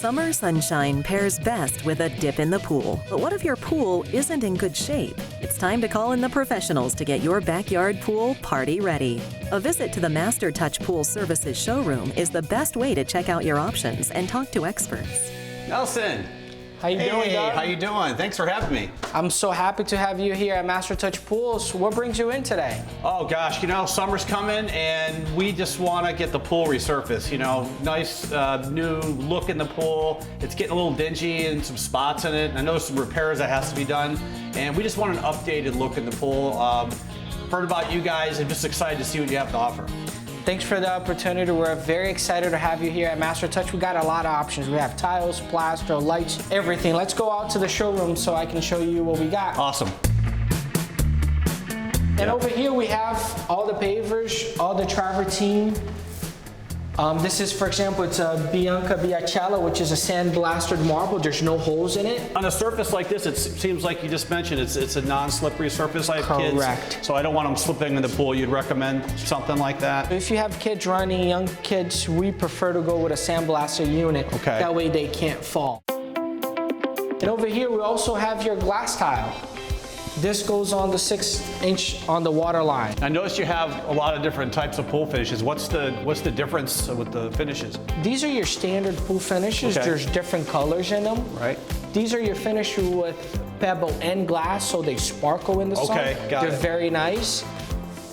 Summer sunshine pairs best with a dip in the pool. But what if your pool isn't in good shape? It's time to call in the professionals to get your backyard pool party ready. A visit to the Master Touch Pool Services showroom is the best way to check out your options and talk to experts. Nelson. How you doing, Doug? How you doing? Thanks for having me. I'm so happy to have you here at Master Touch Pools. What brings you in today? Oh gosh, you know, summer's coming and we just want to get the pool resurfaced. You know, nice new look in the pool. It's getting a little dingy and some spots in it. I know some repairs that has to be done, and we just want an updated look in the pool. Heard about you guys. I'm just excited to see what you have to offer. Thanks for the opportunity. We're very excited to have you here at Master Touch. We got a lot of options. We have tiles, plaster, lights, everything. Let's go out to the showroom so I can show you what we got. Awesome. And over here we have all the pavers, all the travertine. This is, for example, it's a Bianca Biacella, which is a sand-blasted marble. There's no holes in it. On a surface like this, it seems like you just mentioned it's a non-slippery surface. I have Correct. kids, so I don't want them slipping in the pool. You'd recommend something like that? If you have kids running, young kids, we prefer to go with a sandblasted unit. Okay. That way they can't fall. And over here, we also have your glass tile. This goes on the 6-inch on the water line. I noticed you have a lot of different types of pool finishes. What's the difference with the finishes? These are your standard pool finishes. Okay. There's different colors in them. Right. These are your finishes with pebble and glass, so they sparkle in the sun. Okay, got They're it. very nice.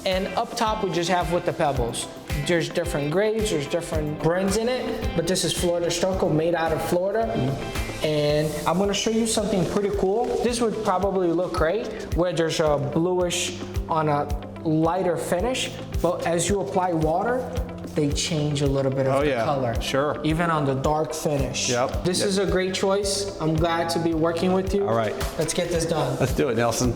And up top, we just have with the pebbles. There's different grades, there's different brands in it, but this is Florida Stucco, made out of Florida. And I'm gonna show you something pretty cool. This would probably look great where there's a bluish on a lighter finish, but as you apply water, they change a little bit of the color. Sure. Even on the dark finish. Yep. This is a great choice. I'm glad to be working with you. All right. Let's get this done. Let's do it, Nelson.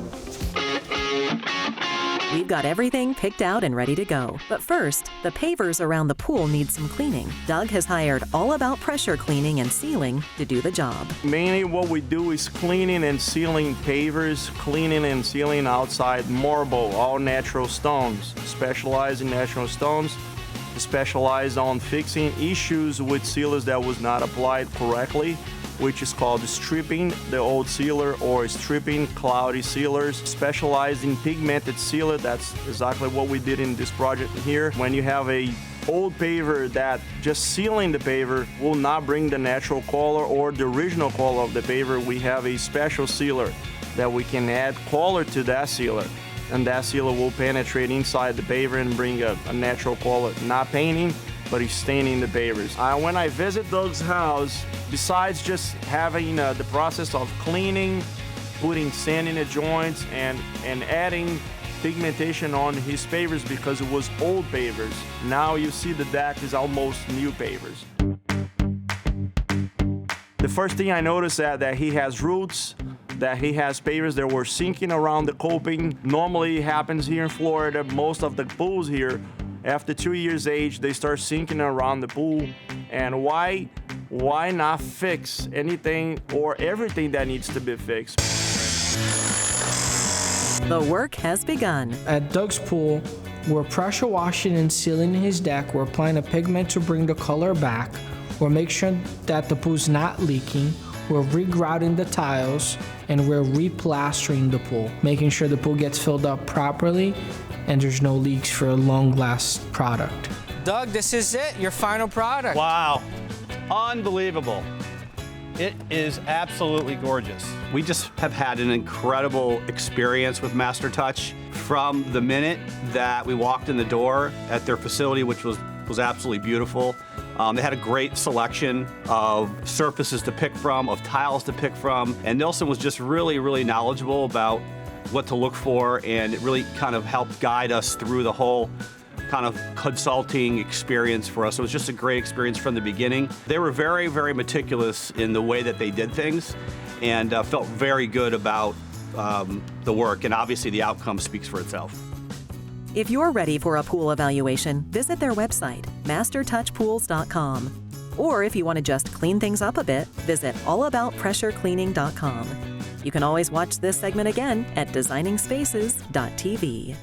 We've got everything picked out and ready to go. But first, the pavers around the pool need some cleaning. Doug has hired All About Pressure Cleaning and Sealing to do the job. Mainly what we do is cleaning and sealing pavers, cleaning and sealing outside marble, all natural stones. Specialize in natural stones, specialize on fixing issues with sealers that was not applied correctly, which is called stripping the old sealer or stripping cloudy sealers. Specialize in pigmented sealer, that's exactly what we did in this project here. When you have a old paver that just sealing the paver will not bring the natural color or the original color of the paver, we have a special sealer that we can add color to that sealer. And that sealer will penetrate inside the paver and bring a natural color. Not painting, but he's staining the pavers. When I visit Doug's house, besides just having the process of cleaning, putting sand in the joints, and adding pigmentation on his pavers because it was old pavers, now you see the deck is almost new pavers. The first thing I noticed that he has roots, that he has pavers that were sinking around the coping. Normally it happens here in Florida. Most of the pools here, after 2 years age, they start sinking around the pool. And why not fix anything or everything that needs to be fixed? The work has begun. At Doug's pool, we're pressure washing and sealing his deck. We're applying a pigment to bring the color back. We're making sure that the pool's not leaking. We're regrouting the tiles and we're replastering the pool, making sure the pool gets filled up properly and there's no leaks for a long-last product. Doug, this is it, your final product. Wow, unbelievable. It is absolutely gorgeous. We just have had an incredible experience with Master Touch from the minute that we walked in the door at their facility, which was absolutely beautiful. They had a great selection of surfaces to pick from, of tiles to pick from, and Nelson was just really, really knowledgeable about what to look for, and it really kind of helped guide us through the whole kind of consulting experience for us. It was just a great experience from the beginning. They were very, very meticulous in the way that they did things, and felt very good about the work, and obviously the outcome speaks for itself. If you're ready for a pool evaluation, visit their website, mastertouchpools.com. Or if you want to just clean things up a bit, visit allaboutpressurecleaning.com. You can always watch this segment again at designingspaces.tv.